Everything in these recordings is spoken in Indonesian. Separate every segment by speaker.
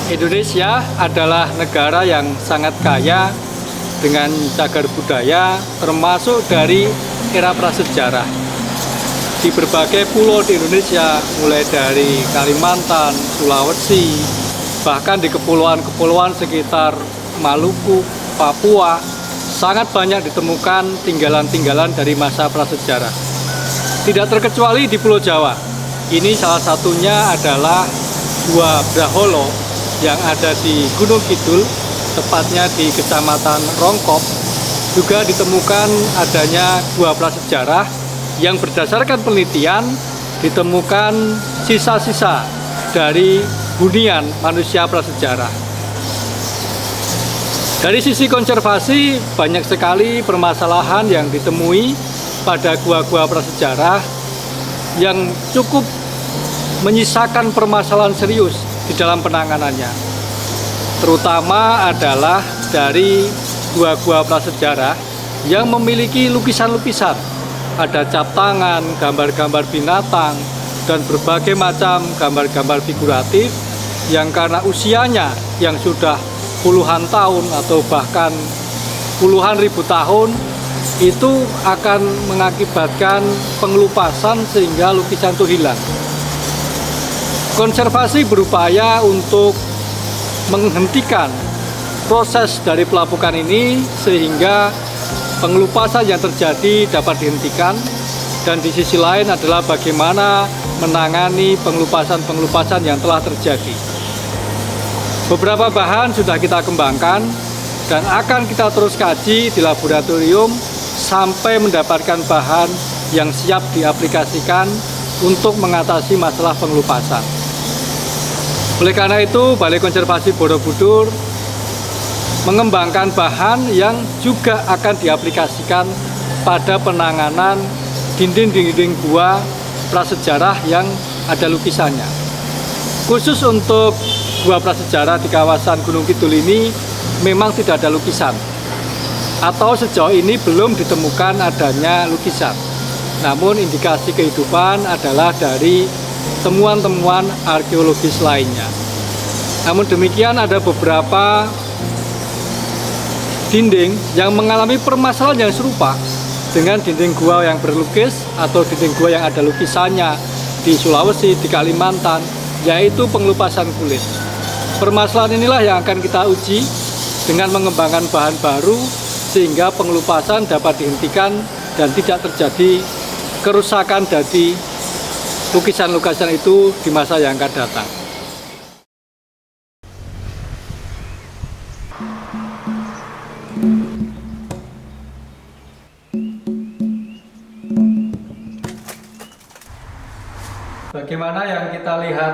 Speaker 1: Indonesia adalah negara yang sangat kaya dengan cagar budaya, termasuk dari era prasejarah. Di berbagai pulau di Indonesia, mulai dari Kalimantan, Sulawesi, bahkan di kepulauan-kepulauan sekitar Maluku, Papua, sangat banyak ditemukan tinggalan-tinggalan dari masa prasejarah. Tidak terkecuali di Pulau Jawa. Ini salah satunya adalah Gua Braholo yang ada di Gunung Kidul, tepatnya di Kecamatan Rongkop. Juga ditemukan adanya gua prasejarah yang berdasarkan penelitian ditemukan sisa-sisa dari hunian manusia prasejarah. Dari sisi konservasi, banyak sekali permasalahan yang ditemui pada gua-gua prasejarah yang cukup menyisakan permasalahan serius di dalam penanganannya. Terutama adalah dari gua-gua prasejarah yang memiliki lukisan-lukisan. Ada cap tangan, gambar-gambar binatang, dan berbagai macam gambar-gambar figuratif yang karena usianya yang sudah puluhan tahun atau bahkan puluhan ribu tahun, itu akan mengakibatkan pengelupasan sehingga lukisan itu hilang. Konservasi berupaya untuk menghentikan proses dari pelapukan ini sehingga pengelupasan yang terjadi dapat dihentikan, dan di sisi lain adalah bagaimana menangani pengelupasan-pengelupasan yang telah terjadi. Beberapa bahan sudah kita kembangkan dan akan kita terus kaji di laboratorium sampai mendapatkan bahan yang siap diaplikasikan untuk mengatasi masalah pengelupasan. Oleh karena itu, Balai Konservasi Borobudur mengembangkan bahan yang juga akan diaplikasikan pada penanganan dinding-dinding gua prasejarah yang ada lukisannya. Khusus untuk gua prasejarah di kawasan Gunung Kidul ini memang tidak ada lukisan, atau sejauh ini belum ditemukan adanya lukisan. Namun indikasi kehidupan adalah dari temuan-temuan arkeologis lainnya. Namun demikian, ada beberapa dinding yang mengalami permasalahan yang serupa dengan dinding gua yang berlukis atau dinding gua yang ada lukisannya di Sulawesi, di Kalimantan, yaitu pengelupasan kulit. Permasalahan inilah yang akan kita uji dengan mengembangkan bahan baru sehingga pengelupasan dapat dihentikan dan tidak terjadi kerusakan dari lukisan-lukisan itu di masa yang akan datang. Bagaimana yang kita lihat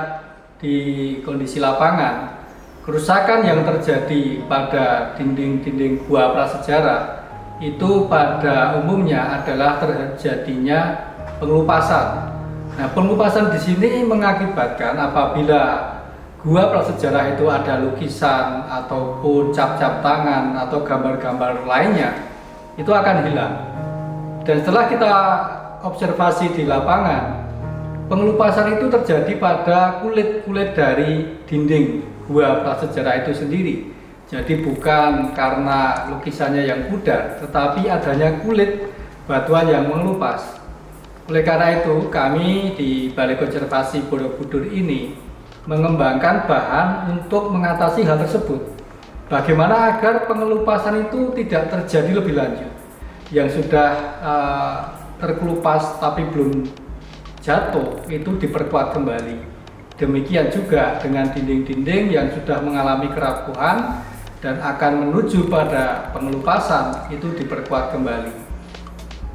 Speaker 1: di kondisi lapangan, kerusakan yang terjadi pada dinding-dinding gua prasejarah itu pada umumnya adalah terjadinya pengelupasan. Nah, pengelupasan di sini mengakibatkan apabila gua prasejarah itu ada lukisan ataupun cap-cap tangan atau gambar-gambar lainnya, itu akan hilang. Dan setelah kita observasi di lapangan, pengelupasan itu terjadi pada kulit-kulit dari dinding gua prasejarah itu sendiri. Jadi bukan karena lukisannya yang pudar, tetapi adanya kulit batuan yang mengelupas. Oleh karena itu, kami di Balai Konservasi Borobudur ini mengembangkan bahan untuk mengatasi hal tersebut. Bagaimana agar pengelupasan itu tidak terjadi lebih lanjut. Yang sudah terkelupas tapi belum jatuh, itu diperkuat kembali. Demikian juga dengan dinding-dinding yang sudah mengalami kerapuhan dan akan menuju pada pengelupasan, itu diperkuat kembali.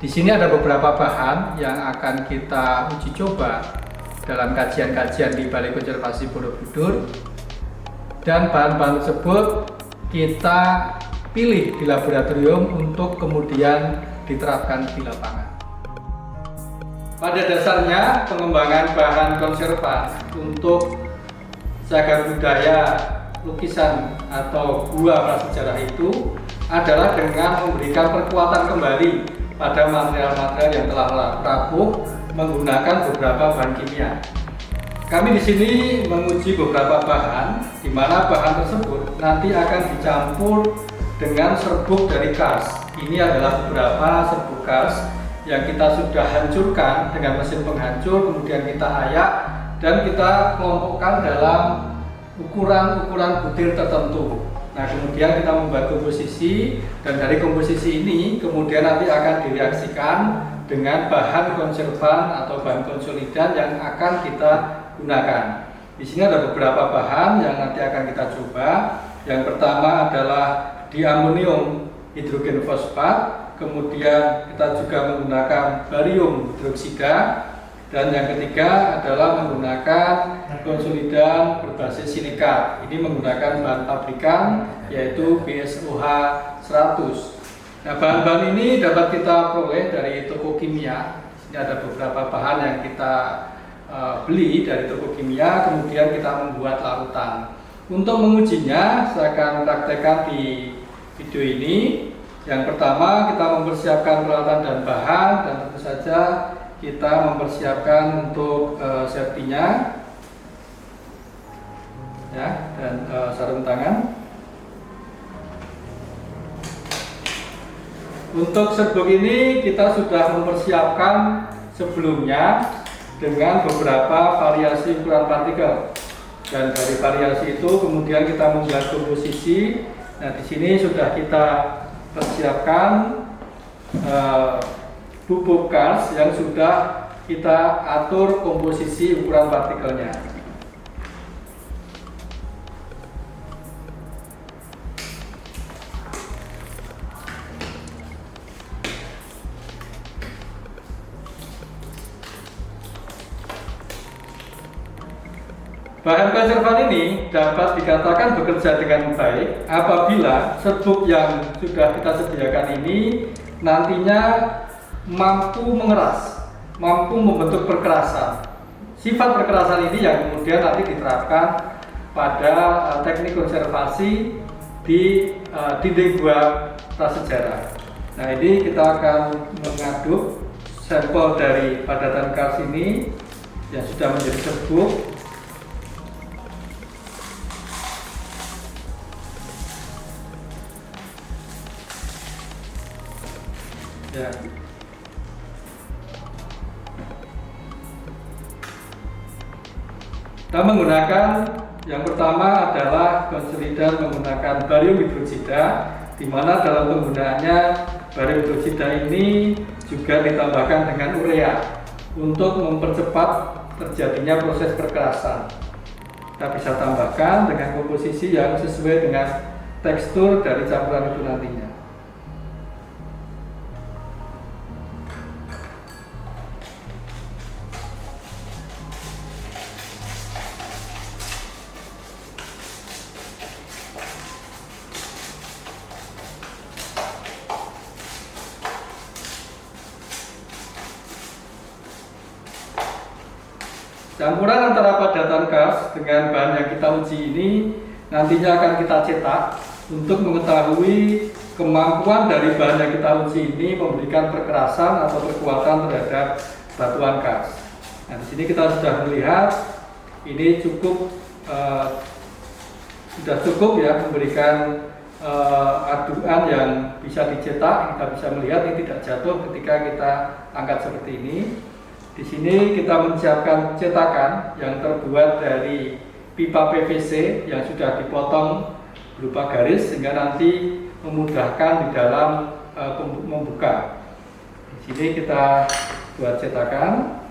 Speaker 1: Di sini ada beberapa bahan yang akan kita uji coba dalam kajian-kajian di Balai Konservasi Borobudur, dan bahan-bahan tersebut kita pilih di laboratorium untuk kemudian diterapkan di lapangan. Pada dasarnya, pengembangan bahan konservan untuk cagar budaya, lukisan atau gua prasejarah itu adalah dengan memberikan perkuatan kembali pada material-material yang telah rapuh menggunakan beberapa bahan kimia. Kami di sini menguji beberapa bahan, di mana bahan tersebut nanti akan dicampur dengan serbuk dari kars. Ini adalah beberapa serbuk kars yang kita sudah hancurkan dengan mesin penghancur, kemudian kita ayak dan kita kelompokkan dalam ukuran-ukuran butir tertentu. Nah, kemudian kita membuat komposisi, dan dari komposisi ini kemudian nanti akan direaksikan dengan bahan konservan atau bahan konsolidan yang akan kita gunakan. Di sini ada beberapa bahan yang nanti akan kita coba. Yang pertama adalah diamonium hidrogen fosfat, kemudian kita juga menggunakan barium hidroksida, dan yang ketiga adalah menggunakan konsolidan berbasis silikat. Ini menggunakan bahan pabrikan yaitu BSOH 100. Nah, bahan-bahan ini dapat kita peroleh dari toko kimia. Ini ada beberapa bahan yang kita beli dari toko kimia, kemudian kita membuat larutan. Untuk mengujinya, saya akan praktekkan di video ini. Yang pertama, kita mempersiapkan peralatan dan bahan, dan tentu saja kita mempersiapkan untuk safety-nya, ya, dan sarung tangan. Untuk serbuk ini kita sudah mempersiapkan sebelumnya dengan beberapa variasi ukuran partikel, dan dari variasi itu kemudian kita membuat komposisi. Nah, di sini sudah kita persiapkan bubuk kars yang sudah kita atur komposisi ukuran partikelnya. Bahan konservan ini dapat dikatakan bekerja dengan baik apabila serbuk yang sudah kita sediakan ini nantinya mampu mengeras, mampu membentuk perkerasan. Sifat perkerasan ini yang kemudian nanti diterapkan pada teknik konservasi di dinding gua prasejarah. Nah, ini kita akan mengaduk sampel dari padatan kars ini yang sudah menjadi serbuk. Ya. Kita menggunakan yang pertama adalah konsolidan menggunakan barium hidroksida, di mana dalam penggunaannya barium hidroksida ini juga ditambahkan dengan urea untuk mempercepat terjadinya proses perkerasan. Kita bisa tambahkan dengan komposisi yang sesuai dengan tekstur dari campuran itu nantinya. Campuran antara padatan kars dengan bahan yang kita uji ini nantinya akan kita cetak untuk mengetahui kemampuan dari bahan yang kita uji ini memberikan perkerasan atau kekuatan terhadap batuan kars. Nah, di sini kita sudah melihat ini sudah cukup ya memberikan aduan yang bisa dicetak. Kita bisa melihat ini tidak jatuh ketika kita angkat seperti ini. Di sini kita menyiapkan cetakan yang terbuat dari pipa PVC yang sudah dipotong berupa garis sehingga nanti memudahkan di dalam membuka. Di sini kita buat cetakan.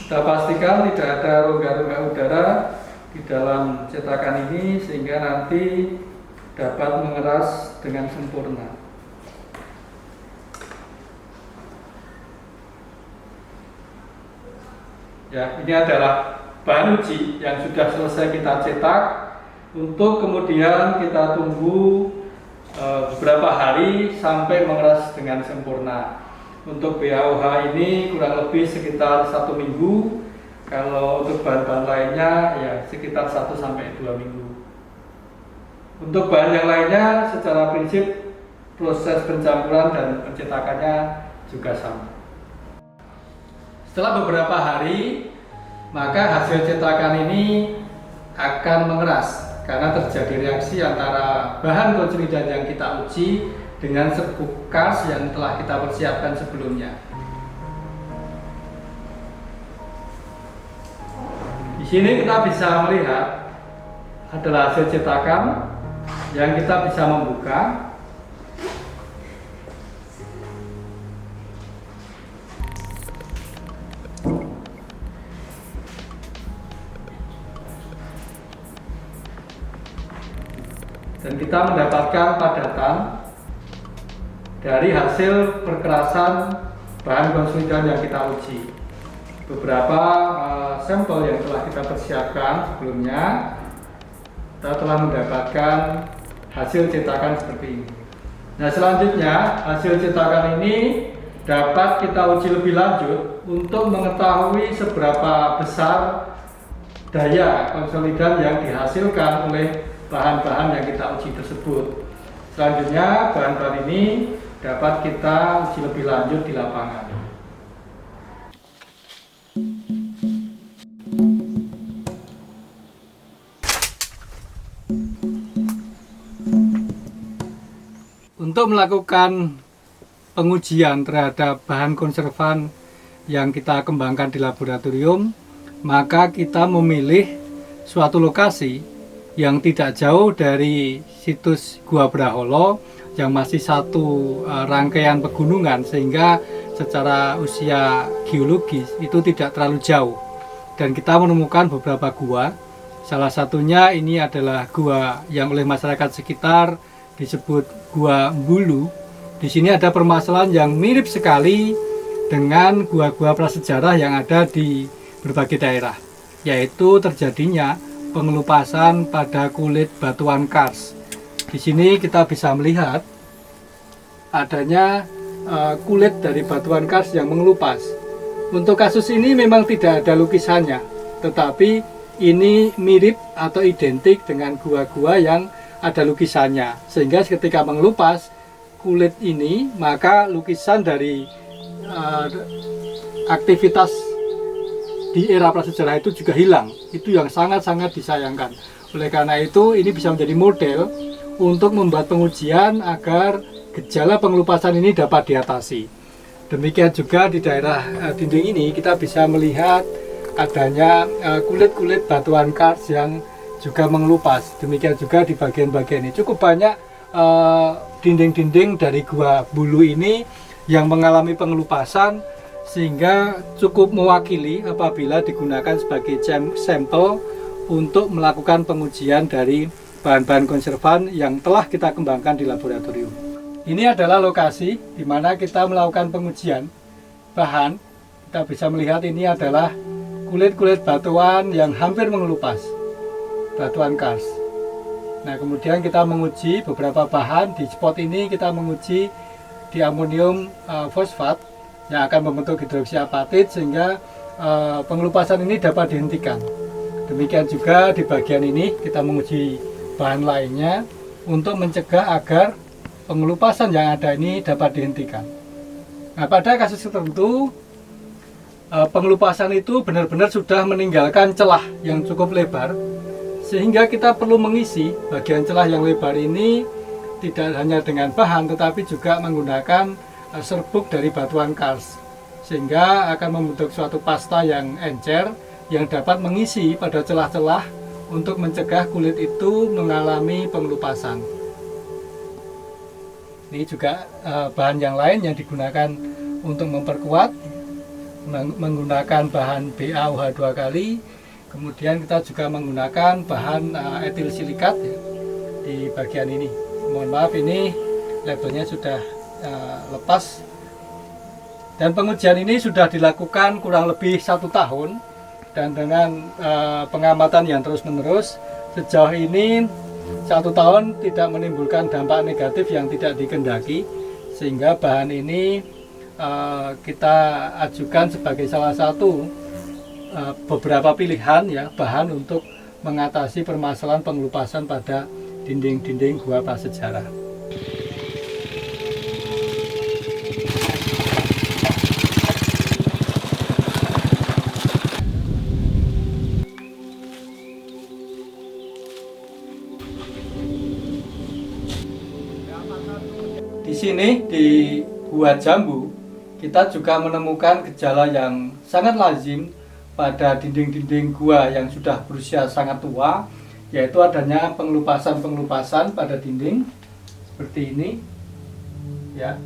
Speaker 1: Kita pastikan tidak ada rongga-rongga udara di dalam cetakan ini sehingga nanti dapat mengeras dengan sempurna. Ya, ini adalah bahan uji yang sudah selesai kita cetak. Untuk kemudian kita tunggu beberapa hari sampai mengeras dengan sempurna. Untuk BAOH ini kurang lebih sekitar 1 minggu. Kalau untuk bahan-bahan lainnya ya sekitar 1-2 minggu. Untuk bahan yang lainnya secara prinsip proses pencampuran dan pencetakannya juga sama. Setelah beberapa hari, maka hasil cetakan ini akan mengeras karena terjadi reaksi antara bahan konsolidan yang kita uji dengan serbuk kars yang telah kita persiapkan sebelumnya. Di sini kita bisa melihat adalah hasil cetakan yang kita bisa membuka. Dan kita mendapatkan padatan dari hasil perkerasan bahan konsolidan yang kita uji. Beberapa sampel yang telah kita persiapkan sebelumnya, kita telah mendapatkan hasil cetakan seperti ini. Nah, selanjutnya hasil cetakan ini dapat kita uji lebih lanjut untuk mengetahui seberapa besar daya konsolidan yang dihasilkan oleh bahan-bahan yang kita uji tersebut. Selanjutnya bahan-bahan ini dapat kita uji lebih lanjut di lapangan. Untuk melakukan pengujian terhadap bahan konservan yang kita kembangkan di laboratorium, maka kita memilih suatu lokasi yang tidak jauh dari situs Gua Braholo yang masih satu rangkaian pegunungan, sehingga secara usia geologis itu tidak terlalu jauh. Dan kita menemukan beberapa gua. Salah satunya ini adalah gua yang oleh masyarakat sekitar disebut Gua Mbulu. Di sini ada permasalahan yang mirip sekali dengan gua-gua prasejarah yang ada di berbagai daerah, yaitu terjadinya pengelupasan pada kulit batuan kars. Di sini kita bisa melihat adanya kulit dari batuan kars yang mengelupas. Untuk kasus ini memang tidak ada lukisannya, tetapi ini mirip atau identik dengan gua-gua yang ada lukisannya. Sehingga ketika mengelupas kulit ini, maka lukisan dari aktivitas di era prasejarah itu juga hilang. Itu yang sangat-sangat disayangkan. Oleh karena itu, ini bisa menjadi model untuk membuat pengujian agar gejala pengelupasan ini dapat diatasi. Demikian juga di daerah dinding ini kita bisa melihat adanya kulit-kulit batuan kars yang juga mengelupas. Demikian juga di bagian-bagian ini cukup banyak dinding-dinding dari Gua Bulu ini yang mengalami pengelupasan, sehingga cukup mewakili apabila digunakan sebagai sampel untuk melakukan pengujian dari bahan-bahan konservan yang telah kita kembangkan di laboratorium. Ini adalah lokasi di mana kita melakukan pengujian bahan. Kita bisa melihat ini adalah kulit-kulit batuan yang hampir mengelupas, batuan kars. Nah, kemudian kita menguji beberapa bahan. Di spot ini kita menguji diamonium fosfat yang akan membentuk hidroksiapatit, sehingga pengelupasan ini dapat dihentikan. Demikian juga di bagian ini kita menguji bahan lainnya untuk mencegah agar pengelupasan yang ada ini dapat dihentikan. Nah, pada kasus tertentu pengelupasan itu benar-benar sudah meninggalkan celah yang cukup lebar, sehingga kita perlu mengisi bagian celah yang lebar ini tidak hanya dengan bahan, tetapi juga menggunakan serbuk dari batuan kars, sehingga akan membentuk suatu pasta yang encer yang dapat mengisi pada celah-celah untuk mencegah kulit itu mengalami pengelupasan. Ini juga bahan yang lain yang digunakan untuk memperkuat, menggunakan bahan BAOH 2 kali. Kemudian kita juga menggunakan bahan etil silikat ya, di bagian ini. Mohon maaf, ini labelnya sudah lepas. Dan pengujian ini sudah dilakukan kurang lebih 1 tahun dan dengan pengamatan yang terus-menerus sejauh ini 1 tahun tidak menimbulkan dampak negatif yang tidak dikehendaki, sehingga bahan ini kita ajukan sebagai salah satu beberapa pilihan ya bahan untuk mengatasi permasalahan pengelupasan pada dinding-dinding gua prasejarah. Di sini di Gua Jambu kita juga menemukan gejala yang sangat lazim pada dinding-dinding gua yang sudah berusia sangat tua, yaitu adanya pengelupasan-pengelupasan pada dinding seperti ini ya.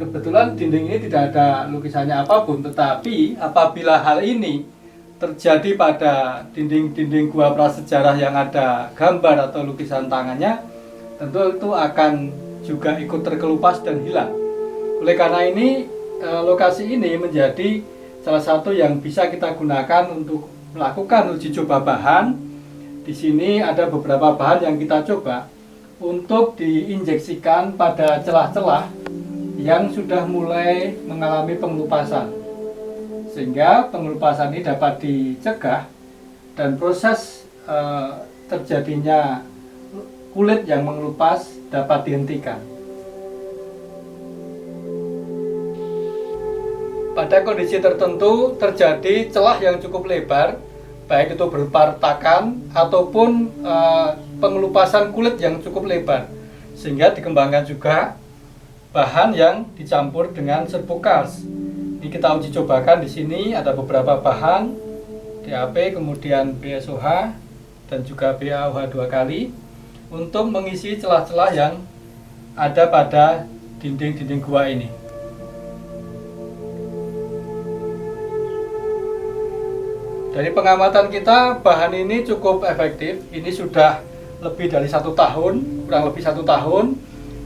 Speaker 1: Kebetulan dinding ini tidak ada lukisannya apapun, tetapi apabila hal ini terjadi pada dinding-dinding gua prasejarah yang ada gambar atau lukisan tangannya, tentu itu akan juga ikut terkelupas dan hilang. Oleh karena ini lokasi ini menjadi salah satu yang bisa kita gunakan untuk melakukan uji coba bahan. Di sini ada beberapa bahan yang kita coba untuk diinjeksikan pada celah-celah yang sudah mulai mengalami pengelupasan, sehingga pengelupasan ini dapat dicegah dan proses terjadinya kulit yang mengelupas dapat dihentikan. Pada kondisi tertentu terjadi celah yang cukup lebar, baik itu berupa retakan ataupun pengelupasan kulit yang cukup lebar, sehingga dikembangkan juga bahan yang dicampur dengan serbuk kars. Ini kita uji cobakan. Di sini ada beberapa bahan, DAP, kemudian BSOH dan juga BaOH 2 kali untuk mengisi celah-celah yang ada pada dinding-dinding gua ini. Dari pengamatan kita, bahan ini cukup efektif. Ini sudah lebih dari 1 tahun, kurang lebih 1 tahun,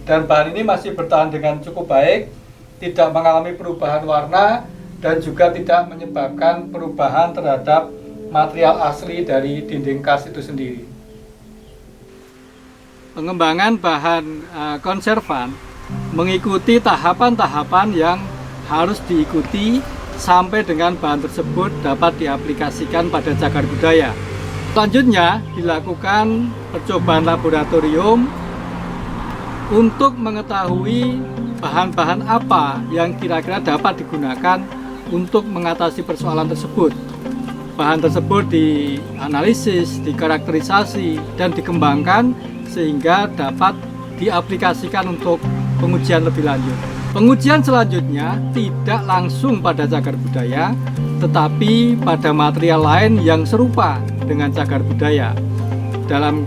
Speaker 1: dan bahan ini masih bertahan dengan cukup baik, tidak mengalami perubahan warna, dan juga tidak menyebabkan perubahan terhadap material asli dari dinding kars itu sendiri. Pengembangan bahan konservan mengikuti tahapan-tahapan yang harus diikuti sampai dengan bahan tersebut dapat diaplikasikan pada cagar budaya. Selanjutnya dilakukan percobaan laboratorium untuk mengetahui bahan-bahan apa yang kira-kira dapat digunakan untuk mengatasi persoalan tersebut. Bahan tersebut dianalisis, dikarakterisasi, dan dikembangkan sehingga dapat diaplikasikan untuk pengujian lebih lanjut. Pengujian selanjutnya tidak langsung pada cagar budaya, tetapi pada material lain yang serupa dengan cagar budaya. Dalam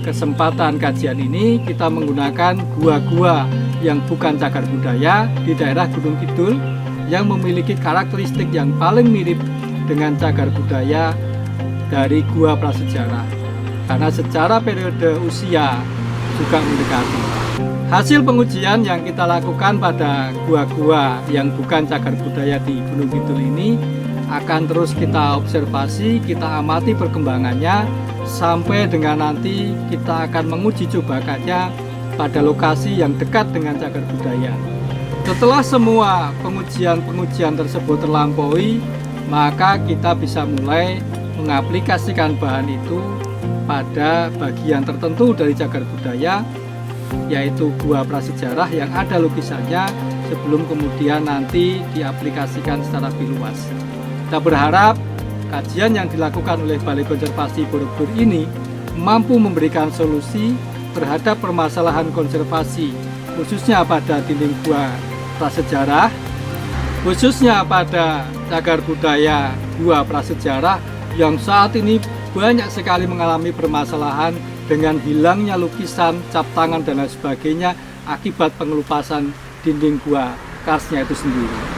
Speaker 1: kesempatan kajian ini kita menggunakan gua-gua yang bukan cagar budaya di daerah Gunung Kidul yang memiliki karakteristik yang paling mirip dengan cagar budaya dari gua prasejarah, karena secara periode usia juga mendekati. Hasil pengujian yang kita lakukan pada gua-gua yang bukan cagar budaya di Gunung Kidul ini akan terus kita observasi, kita amati perkembangannya sampai dengan nanti kita akan menguji cobakannya pada lokasi yang dekat dengan cagar budaya. Setelah semua pengujian-pengujian tersebut terlampaui, maka kita bisa mulai mengaplikasikan bahan itu pada bagian tertentu dari cagar budaya, yaitu gua prasejarah yang ada lukisannya, sebelum kemudian nanti diaplikasikan secara lebih luas. Kita berharap kajian yang dilakukan oleh Balai Konservasi Borobudur ini mampu memberikan solusi terhadap permasalahan konservasi, khususnya pada dinding gua prasejarah, khususnya pada cagar budaya gua prasejarah yang saat ini banyak sekali mengalami permasalahan dengan hilangnya lukisan, cap tangan, dan lain sebagainya akibat pengelupasan dinding gua karsnya itu sendiri.